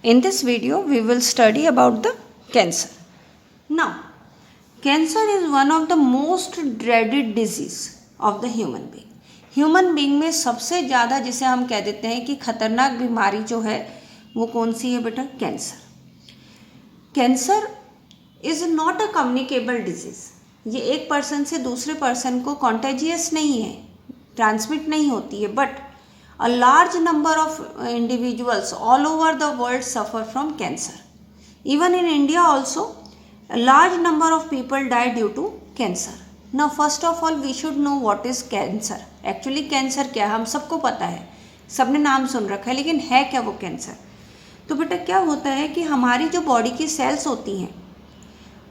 In this video, we will study about the cancer. Now, cancer is one of the most dreaded disease of the human being. Human being में सबसे ज़्यादा जिसे हम कह देते हैं कि खतरनाक बीमारी जो है वो कौन सी है बेटा? Cancer. Cancer is not a communicable disease. ये एक पर्सन से दूसरे पर्सन को कॉन्टेजियस नहीं है, ट्रांसमिट नहीं होती है, but a large number of individuals all over the world suffer from cancer. Even in India also, a large number of people die due to cancer. Now first of all we should know what is cancer. Actually cancer क्या है? हम सबको पता है, सबने नाम सुन रखा है, लेकिन है क्या वो कैंसर? तो बेटा क्या होता है कि हमारी जो बॉडी की सेल्स होती हैं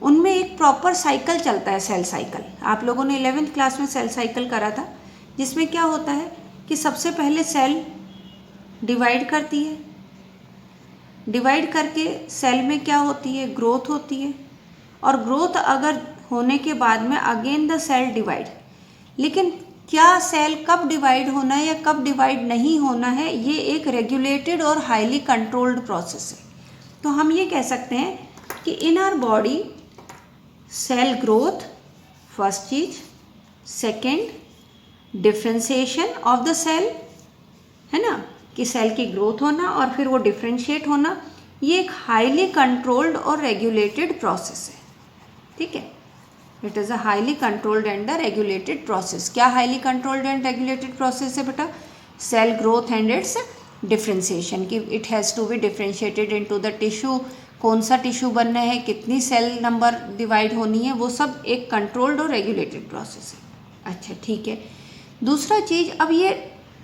उनमें एक प्रॉपर साइकिल चलता है, सेल साइकिल. आप लोगों ने 11th क्लास में सेल साइकिल करा था, जिसमें क्या होता है कि सबसे पहले सेल डिवाइड करती है, डिवाइड करके सेल में क्या होती है? ग्रोथ होती है, और ग्रोथ अगर होने के बाद में अगेन द सेल डिवाइड. लेकिन क्या सेल कब डिवाइड होना है या कब डिवाइड नहीं होना है, ये एक रेगुलेटेड और हाईली कंट्रोल्ड प्रोसेस है. तो हम ये कह सकते हैं कि in our body cell growth first चीज, second differentiation of the cell, है ना, कि सेल की ग्रोथ होना और फिर वो डिफ्रेंशिएट होना, ये एक हाईली कंट्रोल्ड और रेगुलेटेड प्रोसेस है. ठीक है, it is a highly controlled and the regulated process. क्या highly controlled and regulated process है बेटा? Cell growth and its differentiation, कि it has to be differentiated into the tissue. कौन सा टिश्यू बनना है, कितनी सेल नंबर डिवाइड होनी है, वो सब एक कंट्रोल्ड और रेगुलेटेड प्रोसेस है. अच्छा ठीक है. दूसरा चीज़, अब ये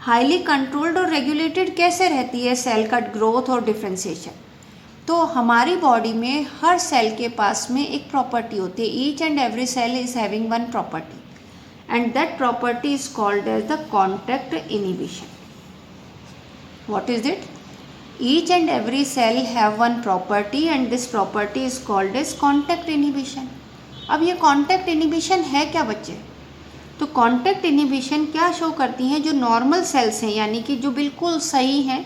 हाईली कंट्रोल्ड और रेगुलेटेड कैसे रहती है सेल का ग्रोथ और डिफ्रेंशिएशन? तो हमारी बॉडी में हर सेल के पास में एक प्रॉपर्टी होती है. Each and every cell is having one property, and that property is called as the contact inhibition. What is it? Each and every cell have one property and this property is called as contact inhibition. अब ये contact inhibition है क्या बच्चे? तो contact inhibition क्या show करती हैं? जो नॉर्मल सेल्स हैं, यानी कि जो बिल्कुल सही हैं,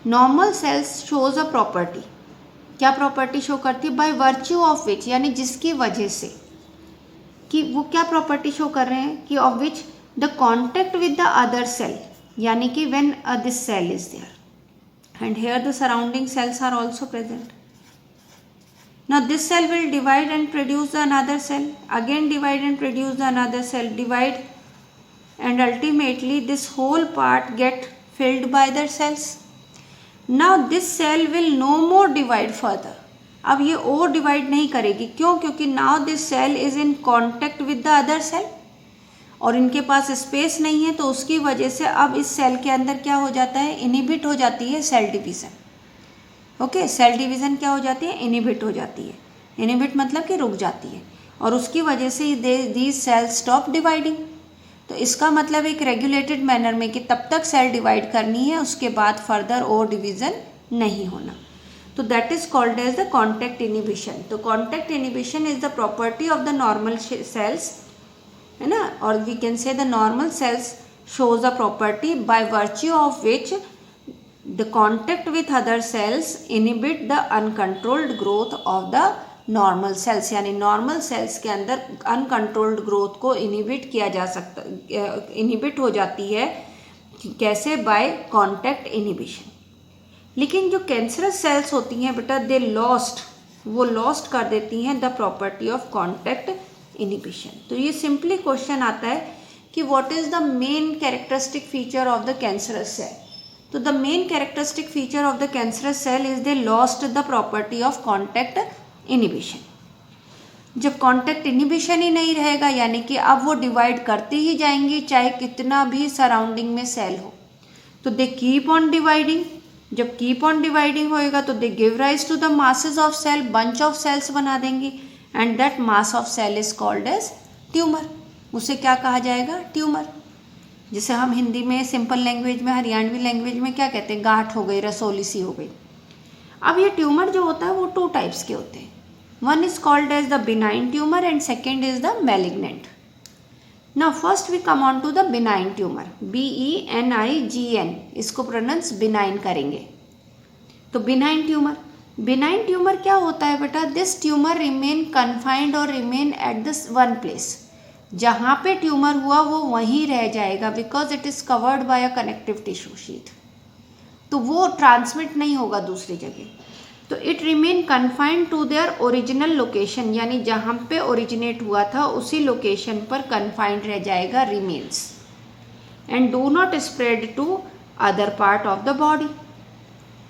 normal cells shows a property. क्या प्रॉपर्टी शो करती है? बाय वर्च्यू ऑफ विच, यानी जिसकी वजह से, कि वो क्या प्रॉपर्टी शो कर रहे हैं कि of which the contact with the other cell, यानी कि when this cell is there and here the surrounding cells are also present. Now this cell will divide and produce another cell, again divide and produce another cell, divide, and ultimately this whole part get filled by the cells. Now this cell will no more divide further. अब ये और divide नहीं करेगी. क्यों? क्योंकि now this cell is in contact with the other cell, और इनके पास space नहीं है, तो उसकी वजह से अब इस सेल के अंदर क्या हो जाता है? इनहिबिट हो जाती है cell division. Okay, cell division क्या हो जाती है? इनहिबिट हो जाती है. इनहिबिट मतलब कि रुक जाती है, और उसकी वजह से दीज सेल स्टॉप डिवाइडिंग. तो इसका मतलब एक रेगुलेटेड मैनर में कि तब तक सेल डिवाइड करनी है, उसके बाद फर्दर और डिवीज़न नहीं होना. तो that is called as the contact inhibition. तो contact inhibition is the property of the normal cells, है ना, और we can say the normal cells shows a property by virtue of which the contact with other cells inhibit the uncontrolled growth of the normal cells. यानी normal cells के अंदर uncontrolled growth को inhibit किया जा सकता, inhibit हो जाती है. कैसे? by contact inhibition. लेकिन जो cancerous cells होती हैं बेटा, वो lost कर देती हैं the property of contact inhibition. तो ये simply question आता है कि what is the main characteristic feature of the cancerous cell? तो the main characteristic feature of the cancerous cell is they lost the property of contact inhibition. जब contact inhibition ही नहीं रहेगा, यानी कि अब वो डिवाइड करती ही जाएंगी चाहे कितना भी सराउंडिंग में सेल हो, तो दे कीप ऑन डिवाइडिंग. जब कीप ऑन डिवाइडिंग होएगा तो they give rise to the masses of cell, bunch of cells बना देंगी, and that mass of cell is called as tumour. उसे क्या कहा जाएगा? ट्यूमर. जिसे हम हिंदी में सिंपल लैंग्वेज में, हरियाणवी लैंग्वेज में क्या कहते हैं? गांठ हो गई, रसोली सी हो गई. अब ये ट्यूमर जो होता है वो 2 टाइप्स के होते हैं. One is called as the benign tumour and second is the malignant. Now first we come on to the benign tumour. BENIGN, इसको प्रोनाउंस बिनाइन करेंगे. तो बिनाइन ट्यूमर क्या होता है बेटा? दिस ट्यूमर रिमेन कन्फाइंड और remain at this one place. जहाँ पे ट्यूमर हुआ वो वहीं रह जाएगा, because it is covered by a connective tissue sheet, तो वो ट्रांसमिट नहीं होगा दूसरी जगह। तो it remain confined to their original location, यानी जहाँ पे ओरिजिनेट हुआ था उसी लोकेशन पर कन्फाइंड रह जाएगा, remains, and do not spread to other part of the body.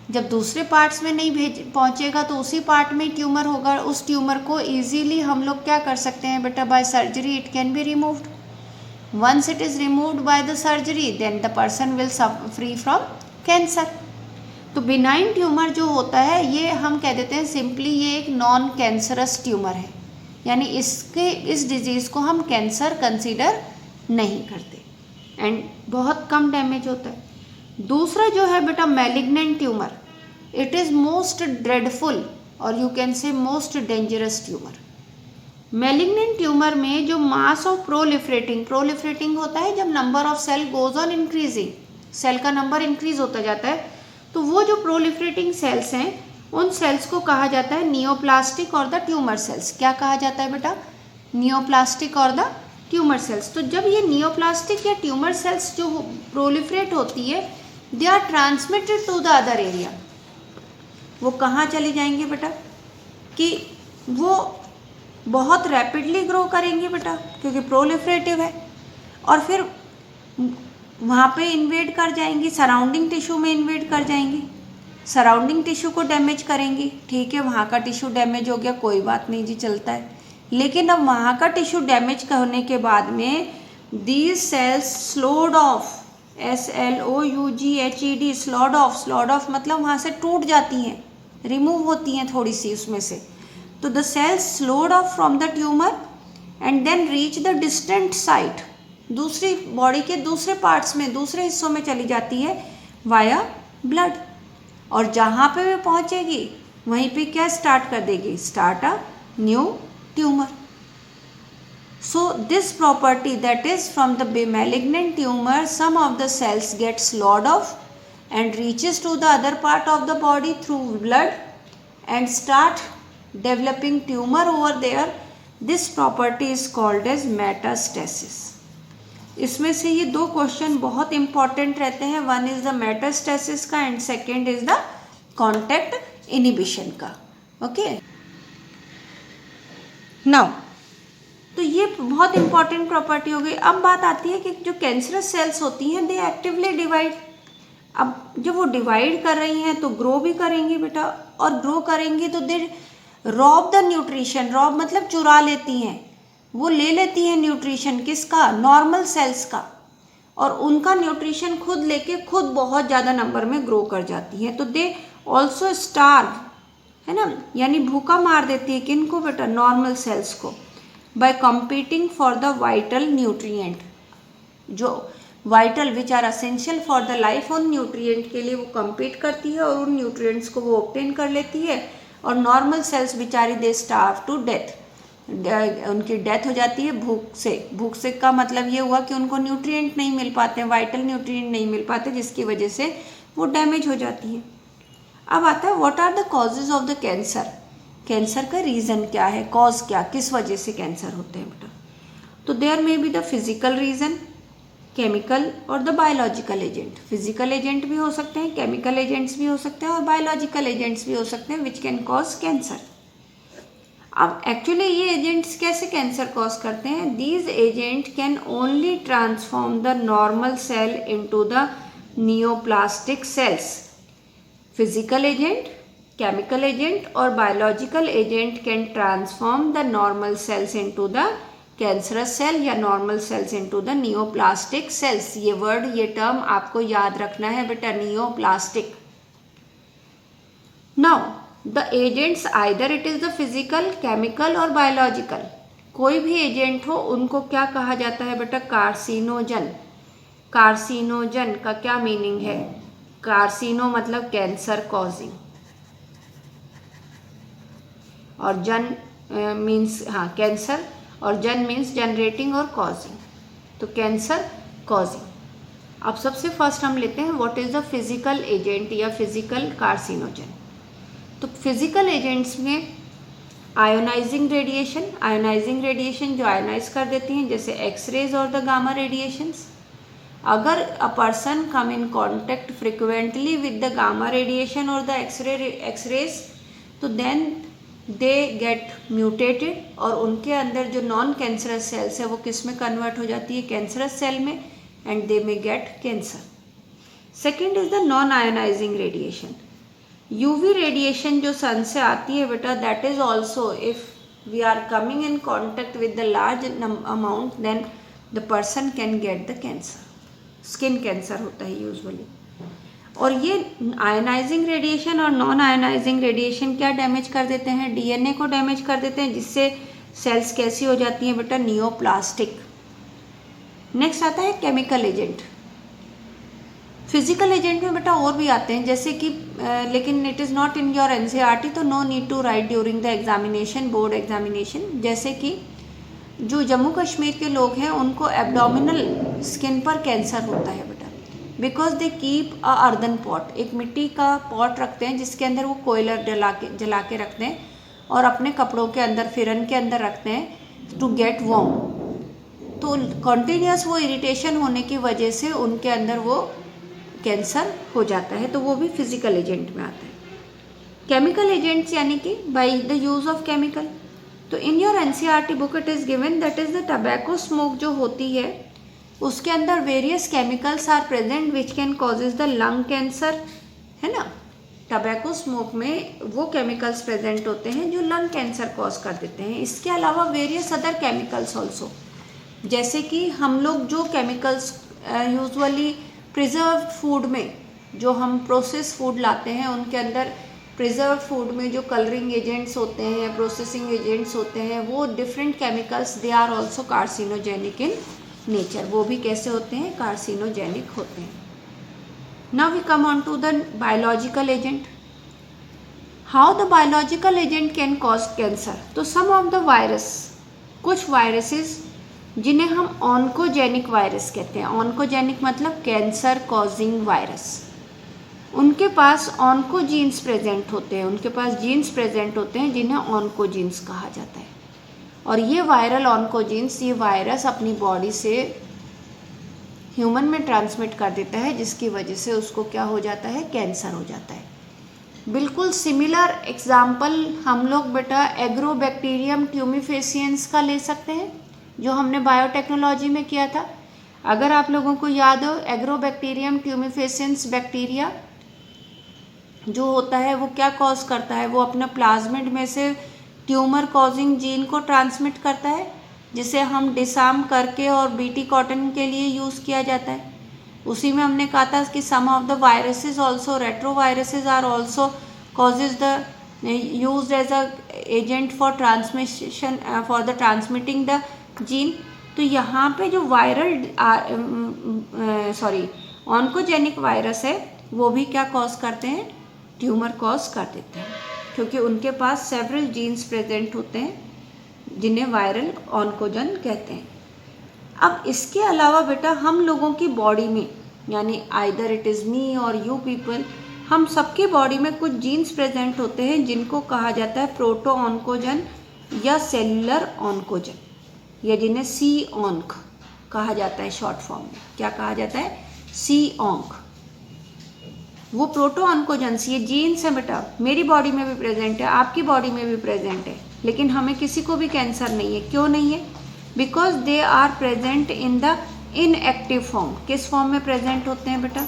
जब दूसरे पार्ट्स में नहीं पहुंचेगा तो उसी पार्ट में ट्यूमर होगा। उस ट्यूमर को इजीली हम लोग क्या कर सकते हैं बेटा? By surgery it can be removed. Once it is removed by the surgery then the person will free from cancer. तो बिनाइन ट्यूमर जो होता है ये हम कह देते हैं सिंपली ये एक नॉन कैंसरस ट्यूमर है, यानी इस डिजीज़ को हम कैंसर कंसीडर नहीं करते, एंड बहुत कम डैमेज होता है। दूसरा जो है बेटा malignant tumour, it is most dreadful और you can say most dangerous tumour. Malignant tumour में जो मास ऑफ प्रोलिफरेटिंग होता है जब number of cell goes on increasing, cell का नंबर इंक्रीज होता जाता है, तो वो जो प्रोलिफरेटिंग सेल्स हैं उन सेल्स को कहा जाता है नियोप्लास्टिक और द ट्यूमर सेल्स। क्या कहा जाता है बेटा? नियोप्लास्टिक और द ट्यूमर सेल्स। तो जब ये नियोप्लास्टिक या ट्यूमर सेल्स जो प्रोलिफरेट होती है, they are transmitted to the other area. वो कहाँ चले जाएंगे बेटा? कि वो बहुत रैपिडली ग्रो करेंगे बेटा, क्योंकि प्रोलिफरेटिव है, और फिर वहाँ पे इन्वेड कर जाएंगी, सराउंडिंग टिश्यू में इन्वेड कर जाएंगी, सराउंडिंग टिश्यू को डैमेज करेंगी। ठीक है, वहाँ का टिश्यू डैमेज हो गया, कोई बात नहीं जी, चलता है। लेकिन अब वहाँ का टिश्यू डैमेज होने के बाद में these cells sloughed off, SLOUGHED, sloughed off मतलब वहाँ से टूट जाती हैं, रिमूव होती हैं थोड़ी सी उसमें से। तो the cells sloughed off from the tumour and then reach the distant site, दूसरी बॉडी के दूसरे पार्ट्स में, दूसरे हिस्सों में चली जाती है वाया ब्लड, और जहाँ पे वो पहुँचेगी वहीं पे क्या स्टार्ट कर देगी? Start a new tumour. So this property, that is from the malignant tumor, some of the cells get slowed off and reaches to the other part of the body through blood and start developing tumor over there. This property is called as metastasis. इसमें से ये दो question बहुत important रहते हैं, one is the metastasis का and second is the contact inhibition का। Okay, now तो ये बहुत इंपॉर्टेंट प्रॉपर्टी हो गई। अब बात आती है कि जो कैंसरस सेल्स होती हैं दे एक्टिवली डिवाइड। अब जब वो डिवाइड कर रही हैं तो ग्रो भी करेंगी बेटा, और ग्रो करेंगी तो दे रॉब द न्यूट्रिशन, रॉब मतलब चुरा लेती हैं, वो ले लेती हैं न्यूट्रिशन, किसका? नॉर्मल सेल्स का, और उनका न्यूट्रिशन खुद लेके खुद बहुत ज़्यादा नंबर में ग्रो कर जाती हैं। तो दे ऑल्सो स्टार्व, है ना, यानी भूखा मार देती है किनको बेटा? नॉर्मल सेल्स को, by competing for the vital nutrient, जो vital which are essential for the life, उन nutrient के लिए वो compete करती है और उन nutrients को वो obtain कर लेती है, और normal cells बेचारी they starve to death, उनकी डेथ हो जाती है भूख से। भूख से का मतलब ये हुआ कि उनको न्यूट्रिएंट नहीं मिल पाते हैं, वाइटल न्यूट्रिएंट नहीं मिल पाते, जिसकी वजह से वो डैमेज हो जाती है। अब आता है what are the causes of the cancer, cancer का रीज़न क्या है, कॉज क्या, किस वजह से कैंसर होते हैं बेटा? तो there may be the physical reason, chemical और the biological agent. Physical agent भी हो सकते हैं, केमिकल एजेंट्स भी हो सकते हैं और बायोलॉजिकल एजेंट्स भी हो सकते हैं विच कैन कॉज कैंसर। अब एक्चुअली ये एजेंट्स कैसे कैंसर कॉज करते हैं? These agent can only transform the normal cell into the neoplastic cells. Physical agent, chemical agent or biological agent can transform the normal cells into the cancerous cell या normal cells into the neoplastic cells। ये word, ये term आपको याद रखना है बेटा, neoplastic। now the agents either it is the physical, chemical और biological, कोई भी एजेंट हो उनको क्या कहा जाता है बेटा? कार्सिनोजन। कार्सिनोजन का क्या मीनिंग है? कार्सिनो मतलब कैंसर कॉजिंग, और जन मीन्स कैंसर, और जन मीन्स जनरेटिंग और कॉजिंग, तो कैंसर कॉजिंग। अब सबसे फर्स्ट हम लेते हैं what is the physical agent या फिजिकल कार्सिनोजन। तो फिजिकल एजेंट्स में आयोनाइजिंग रेडिएशन जो आयोनाइज कर देती हैं, जैसे एक्सरेज और द गामा रेडिएशंस। अगर a person come in contact frequently with the gamma radiation और द एक्सरेज, तो देन दे गेट म्यूटेटेड और उनके अंदर जो नॉन कैंसरस सेल्स है वो किस में कन्वर्ट हो जाती है, कैंसरस सेल में, and they may get cancer. Second is the non ionizing radiation. UV radiation जो सन से आती है बेटा, that is also if we are coming in contact with the large amount, then the person can get the cancer. Skin cancer होता है usually. और ये ionizing radiation और नॉन आयनाइजिंग रेडिएशन क्या डैमेज कर देते हैं, डीएनए को डैमेज कर देते हैं, जिससे सेल्स कैसी हो जाती हैं बेटा, नियोप्लास्टिक। नेक्स्ट आता है केमिकल एजेंट। फिजिकल एजेंट में बेटा और भी आते हैं, जैसे कि लेकिन it is not in your NCERT, तो no need to write during the examination, board examination. जैसे कि जो जम्मू कश्मीर के लोग हैं उनको एब्डोमिनल स्किन पर कैंसर होता है बेटा, because they keep a earthen pot, एक मिट्टी का पॉट रखते हैं जिसके अंदर वो कोयला जला के रखते हैं और अपने कपड़ों के अंदर, फिरन के अंदर रखते हैं टू गेट वार्म। तो कॉन्टीन्यूस वो इरिटेशन होने की वजह से उनके अंदर वो कैंसर हो जाता है, तो वो भी फिजिकल एजेंट में आता है। केमिकल एजेंट्स यानी कि by the use of chemical. तो in your NCERT book it is given that is the tobacco smoke जो होती है उसके अंदर various chemicals are present which can causes the lung cancer, है ना। टबैको स्मोक में वो केमिकल्स प्रेजेंट होते हैं जो लंग कैंसर कॉज कर देते हैं। इसके अलावा वेरियस अदर केमिकल्स ऑल्सो, जैसे कि हम लोग जो केमिकल्स यूजुअली प्रिजर्व्ड फूड में, जो हम प्रोसेस फूड लाते हैं उनके अंदर प्रिजर्व फूड में जो कलरिंग एजेंट्स होते हैं या प्रोसेसिंग एजेंट्स होते हैं, वो different chemicals, they are also carcinogenic in nature. वो भी कैसे होते हैं, कार्सिनोजेनिक होते हैं। Now we come on to the biological agent. How the biological agent can cause cancer. तो सम ऑफ द वायरस, कुछ वायरसेस जिन्हें हम ऑन्कोजेनिक वायरस कहते हैं, ऑन्कोजेनिक मतलब कैंसर कॉजिंग वायरस, उनके पास ऑन्कोजीन्स प्रेजेंट होते हैं, उनके पास जीन्स प्रेजेंट होते हैं जिन्हें ऑन्कोजीन्स कहा जाता है। और ये वायरल ऑन्कोजीन्स, ये वायरस अपनी बॉडी से ह्यूमन में ट्रांसमिट कर देता है, जिसकी वजह से उसको क्या हो जाता है, कैंसर हो जाता है। बिल्कुल सिमिलर एग्जाम्पल हम लोग बेटा एग्रोबैक्टीरियम ट्यूमिफेसियंस का ले सकते हैं, जो हमने बायोटेक्नोलॉजी में किया था। अगर आप लोगों को याद हो, एग्रोबैक्टीरियम ट्यूमिफेसियंस बैक्टीरिया जो होता है वो क्या कॉज करता है, वो अपना प्लाज्मिड में से ट्यूमर कॉजिंग जीन को ट्रांसमिट करता है, जिसे हम डिसार्म करके और बीटी कॉटन के लिए यूज़ किया जाता है। उसी में हमने कहा था कि some of the viruses also, retroviruses are also causes the used as a agent for transmission for the transmitting the gene. तो यहाँ पे जो वायरल ऑन्कोजेनिक वायरस है वो भी क्या कॉज करते हैं, ट्यूमर कॉज कर देते हैं, क्योंकि उनके पास सेवरल जीन्स प्रेजेंट होते हैं जिन्हें वायरल ऑन्कोजन कहते हैं। अब इसके अलावा बेटा हम लोगों की बॉडी में, यानी आइदर इट इज़ मी और यू पीपल, हम सबकी बॉडी में कुछ जीन्स प्रेजेंट होते हैं जिनको कहा जाता है प्रोटो ऑन्कोजन या सेलुलर ऑन्कोजन, या जिन्हें सी ऑन्क कहा जाता है शॉर्ट फॉर्म में। क्या कहा जाता है, सी ऑन्क। वो प्रोटो ऑन्कोजन्स, ये जीन्स है बेटा, मेरी बॉडी में भी प्रेजेंट है, आपकी बॉडी में भी प्रेजेंट है, लेकिन हमें किसी को भी कैंसर नहीं है। क्यों नहीं है, because they are present in the inactive form. किस फॉर्म में प्रेजेंट होते हैं बेटा,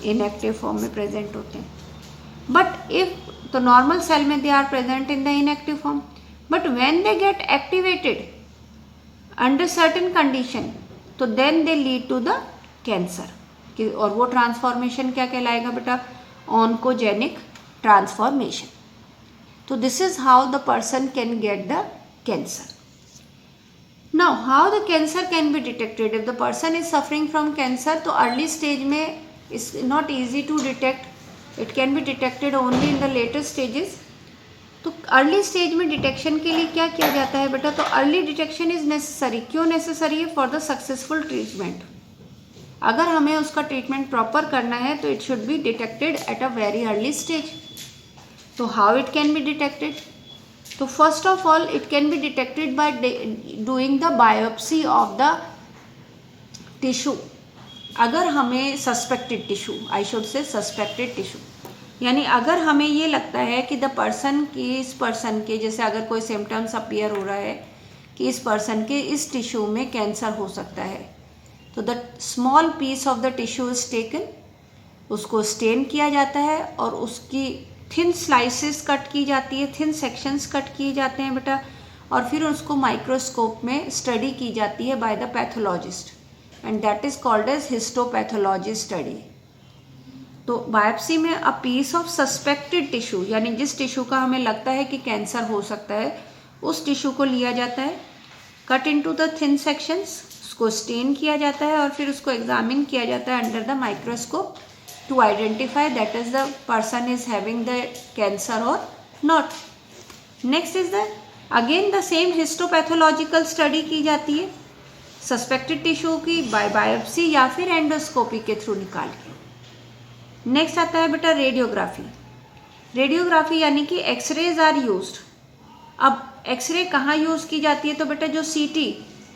इनएक्टिव फॉर्म में प्रेजेंट होते हैं। बट इफ, तो नॉर्मल सेल में they are present in the inactive form, but when they get activated under certain condition, तो then they lead to the cancer. और वो ट्रांसफॉर्मेशन क्या कहलाएगा बेटा, ऑन्कोजेनिक ट्रांसफॉर्मेशन। तो this is how the person can get the cancer. Now how the cancer can be detected. If the person is suffering from cancer, तो early stage में is not easy to detect, it can be detected only in the later stages. तो early stage में detection के लिए क्या किया जाता है बेटा, तो अर्ली डिटेक्शन इज नेसेसरी। क्यों नेसेसरी है, फॉर द सक्सेसफुल ट्रीटमेंट। अगर हमें उसका ट्रीटमेंट प्रॉपर करना है तो it should be detected at a very early stage. तो how it can be detected? तो first of all it can be detected by doing the biopsy of the tissue. अगर हमें suspected tissue, I should say suspected tissue, यानी अगर हमें ये लगता है कि द पर्सन की, इस पर्सन के, जैसे अगर कोई सिम्टम्स अपीयर हो रहा है कि इस पर्सन के इस टिश्यू में कैंसर हो सकता है, तो the small piece of the tissue is taken, उसको स्टेन किया जाता है और उसकी थिन स्लाइसेस कट की जाती है, थिन सेक्शंस कट किए जाते हैं बेटा, और फिर उसको माइक्रोस्कोप में स्टडी की जाती है by the pathologist, and that is called as histopathology study. तो बायोप्सी में a piece of suspected tissue, यानी जिस टिश्यू का हमें लगता है कि कैंसर हो सकता है, उस टिश्यू को लिया जाता है, cut into the thin sections, उसको स्टेन किया जाता है और फिर उसको एग्जामिन किया जाता है under the microscope to identify that is the person is having the cancer और not. Next is the again the same histopathological study की जाती है सस्पेक्टेड टिश्यू की बाय बायोप्सी या फिर एंडोस्कोपी के थ्रू निकाल के. नेक्स्ट आता है बेटा रेडियोग्राफी. रेडियोग्राफी यानी कि एक्सरेज आर यूज्ड. अब एक्सरे कहाँ यूज़ की जाती है? तो बेटा जो सीटी,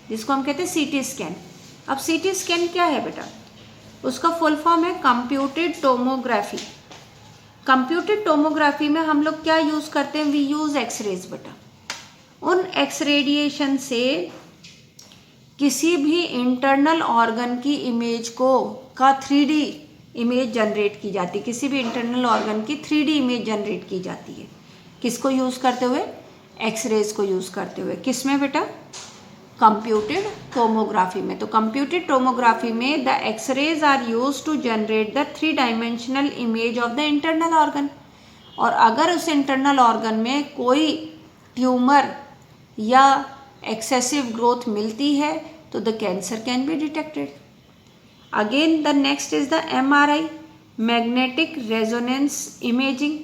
जिसको हम कहते हैं सीटी स्कैन. अब सीटी स्कैन क्या है बेटा? उसका फुल फॉर्म है कंप्यूटेड टोमोग्राफी. कंप्यूटेड टोमोग्राफी में हम लोग क्या यूज़ करते हैं? वी यूज़ एक्सरेज बेटा. उन एक्स रेडिएशन से किसी भी इंटरनल ऑर्गन की इमेज को का 3D इमेज जनरेट की जाती है. किसी भी इंटरनल ऑर्गन की 3D इमेज जनरेट की जाती है. किसको यूज़ करते हुए? एक्सरेज को यूज़ करते हुए. किस में बेटा? कंप्यूटेड टोमोग्राफी में. तो कंप्यूटेड टोमोग्राफी में the X rays are use to generate the 3 dimensional image of the internal organ. और अगर उस इंटरनल ऑर्गन में कोई ट्यूमर या एक्सेसिव ग्रोथ मिलती है तो the cancer can be detected. Again the next is the MRI, magnetic resonance imaging.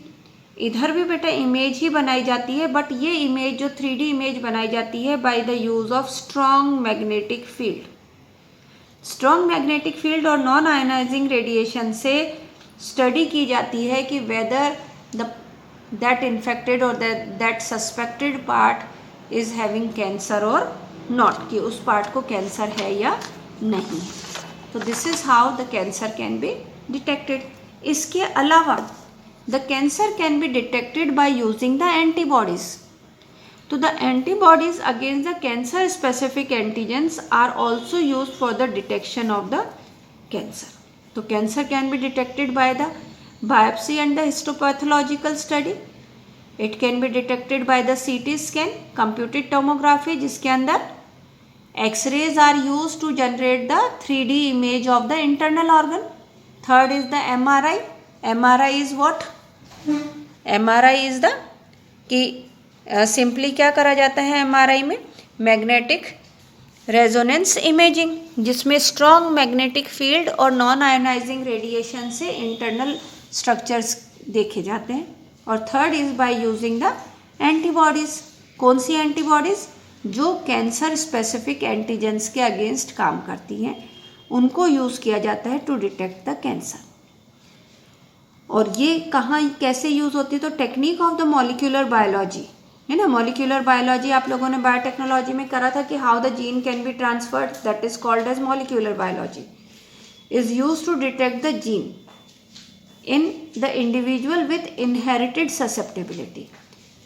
इधर भी बेटा इमेज ही बनाई जाती है, बट ये इमेज जो 3D इमेज बनाई जाती है by the use of strong magnetic field. Strong magnetic field और नॉन आयोनाइजिंग रेडिएशन से स्टडी की जाती है कि वेदर दैट इन्फेक्टेड और that suspected part is having cancer और नॉट, कि उस पार्ट को कैंसर है या नहीं. तो this is how the cancer can be detected. इसके अलावा the cancer can be detected by using the antibodies. तो the antibodies against the cancer specific antigens are also use for the detection of the cancer. तो cancer can be detected by the biopsy and the histopathological study. It can be detected by the CT scan, computed tomography, जिसके अंदर X-rays are used to generate the 3D image of the internal organ. Third is the MRI. MRI is what? MRI is the कि simply क्या करा जाता है MRI में? Magnetic resonance imaging, जिसमें strong magnetic field और नॉन आयोनाइजिंग रेडिएशन से internal structures देखे जाते हैं. और third is by using the antibodies. कौन सी एंटीबॉडीज? जो कैंसर स्पेसिफिक एंटीजेंस के अगेंस्ट काम करती हैं, उनको यूज़ किया जाता है टू डिटेक्ट द कैंसर. और ये कहाँ कैसे यूज़ होती है? तो technique of the molecular biology है ना. मॉलिक्यूलर बायोलॉजी आप लोगों ने बायोटेक्नोलॉजी में करा था कि how the gene can be transferred, that is called as molecular biology, is use to detect the gene in the individual with inherited susceptibility.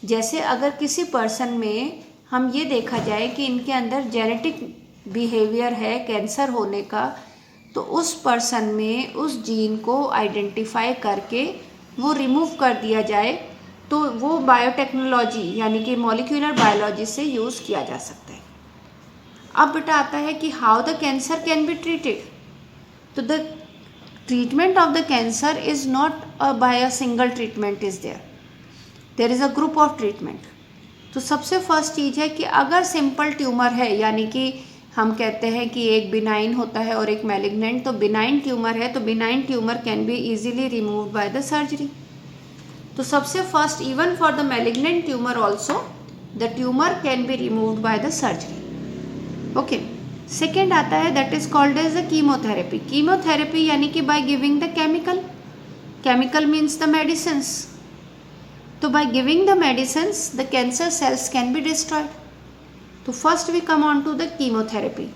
जैसे अगर किसी पर्सन में हम ये देखा जाए कि इनके अंदर जेनेटिक बिहेवियर है कैंसर होने का, तो उस पर्सन में उस जीन को आइडेंटिफाई करके वो रिमूव कर दिया जाए, तो वो बायोटेक्नोलॉजी यानी कि मॉलिक्यूलर बायोलॉजी से यूज़ किया जा सकता है. अब बेटा आता है कि how the cancer can be treated. तो the treatment of the cancer is not by a single treatment is there is a group of treatment. तो सबसे फर्स्ट चीज़ है कि अगर सिंपल ट्यूमर है, यानी कि हम कहते हैं कि एक बिनाइन होता है और एक मैलिग्नेंट, तो बिनाइन ट्यूमर है तो benign tumour can be easily removed by the surgery. तो सबसे first even for the malignant tumour also the tumour can be removed by the surgery. Okay. Second आता है that is called as the chemotherapy. Chemotherapy यानी कि by giving the chemical means the medicines. तो by giving the medicines the cancer cells can be destroyed. तो first we come on to the chemotherapy.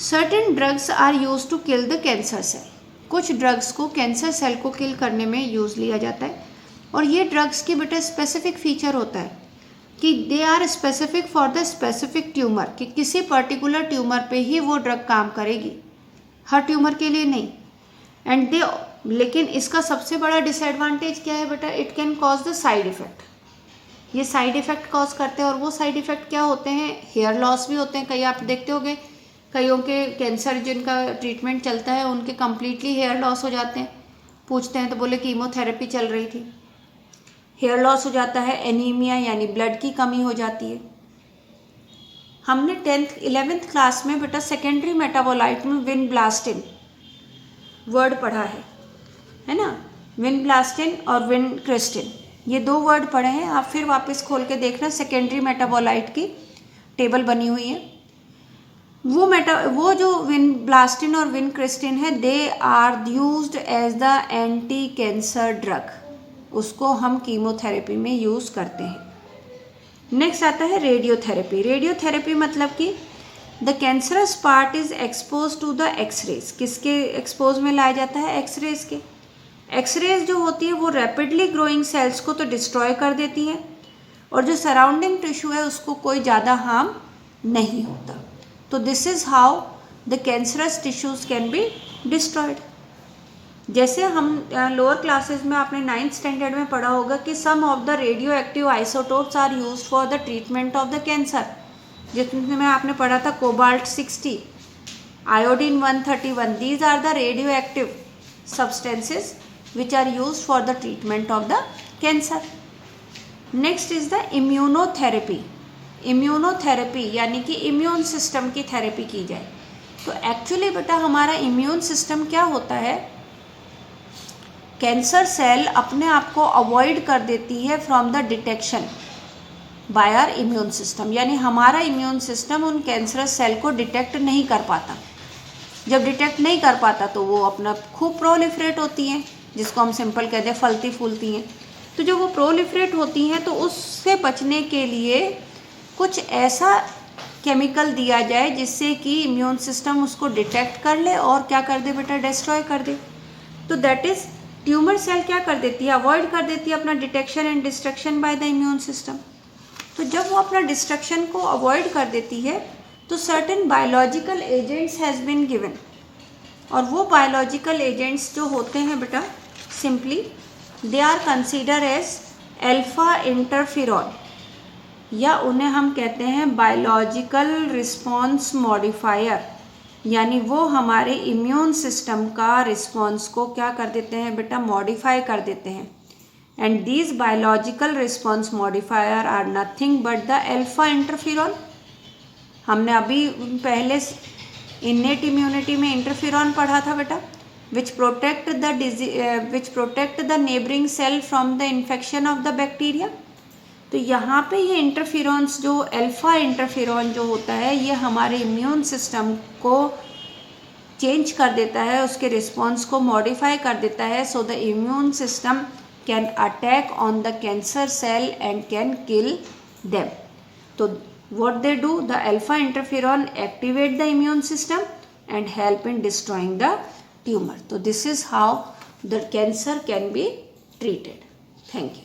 Certain drugs are use to kill the cancer cell. कुछ drugs को cancer cell को kill करने में use लिया जाता है. और ये ड्रग्स की बेटा स्पेसिफिक फीचर होता है कि they are specific for the specific tumour, कि किसी पर्टिकुलर ट्यूमर पे ही वो ड्रग काम करेगी, हर ट्यूमर के लिए नहीं. एंड दे, लेकिन इसका सबसे बड़ा डिसएडवांटेज क्या है बेटा, it can cause the side effect. ये साइड इफेक्ट कॉज करते हैं. और वो साइड इफेक्ट क्या होते हैं, हेयर लॉस भी होते हैं. कई आप देखते होंगे कईयों के कैंसर जिनका ट्रीटमेंट चलता है उनके कम्प्लीटली हेयर लॉस हो जाते हैं. पूछते हैं तो बोले कीमोथेरेपी चल रही थी. हेयर लॉस हो जाता है, एनीमिया यानी ब्लड की कमी हो जाती है. हमने 10th 11th क्लास में बेटा सेकेंडरी मेटाबोलाइट में विनब्लास्टिन वर्ड पढ़ा है ना. विनब्लास्टिन और विनक्रिस्टिन, ये दो वर्ड पढ़े हैं. आप फिर वापस खोल के देखना, सेकेंडरी मेटाबोलाइट की टेबल बनी हुई है. वो जो विनब्लास्टिन और विनक्रिस्टिन है, they are used as the anti cancer drug. उसको हम कीमोथेरेपी में यूज़ करते हैं. नेक्स्ट आता है रेडियोथेरेपी. रेडियोथेरेपी मतलब कि the cancerous part is expose to the X rays. किसके एक्सपोज में लाया जाता है, एक्सरेज के. एक्सरेज जो होती है वो रैपिडली ग्रोइंग सेल्स को तो डिस्ट्रॉय कर देती है और जो सराउंडिंग टिश्यू है उसको कोई ज़्यादा हार्म नहीं होता. तो this is how the cancerous tissues can be destroyed. जैसे हम लोअर क्लासेस में आपने 9th स्टैंडर्ड में पढ़ा होगा कि some of the radioactive isotopes are used for the treatment of the cancer. जिसमें आपने पढ़ा था cobalt 60, iodine 131. These are the radioactive substances which are used for the treatment of the cancer. Next is the immunotherapy. Immunotherapy यानी कि immune system की therapy की जाए. तो एक्चुअली बेटा हमारा इम्यून सिस्टम क्या होता है, कैंसर सेल अपने आप को अवॉइड कर देती है from the detection by our immune system. यानी हमारा इम्यून सिस्टम उन कैंसरस सेल को डिटेक्ट नहीं कर पाता. जब डिटेक्ट नहीं कर पाता तो वो अपना खूब प्रोलिफरेट होती हैं, जिसको हम सिंपल कहते हैं फलती फूलती हैं. तो जब वो प्रोलिफरेट होती हैं तो उससे बचने के लिए कुछ ऐसा केमिकल दिया जाए जिससे कि इम्यून सिस्टम उसको डिटेक्ट कर ले और क्या कर दे बेटा, डिस्ट्रॉय कर दे. तो दैट इज़ ट्यूमर सेल क्या कर देती है, अवॉइड कर देती है अपना detection and destruction by the immune system. तो जब वो अपना डिस्ट्रक्शन को अवॉइड कर देती है तो certain biological agents has been given. और वो बायोलॉजिकल एजेंट्स जो होते हैं बेटा, simply they are consider as alpha interferon, या उन्हें हम कहते हैं बायोलॉजिकल रिस्पॉन्स मॉडिफायर. यानी वो हमारे इम्यून सिस्टम का रिस्पॉन्स को क्या कर देते हैं बेटा, मॉडिफाई कर देते हैं. And these biological response modifier are nothing but the alpha interferon. हमने अभी पहले इन्नेट इम्यूनिटी में इंटरफेरॉन पढ़ा था बेटा, which protect the neighbouring cell from the infection of the bacteria. तो यहाँ पे ये इंटरफेरॉन्स जो अल्फा इंटरफेरॉन जो होता है ये हमारे इम्यून सिस्टम को चेंज कर देता है, उसके रिस्पॉन्स को मॉडिफाई कर देता है. So the immune system can attack on the cancer cell and can kill them. तो what they do, the alpha interferon activate the immune system and help in destroying the tumor. So this is how the cancer can be treated. Thank you.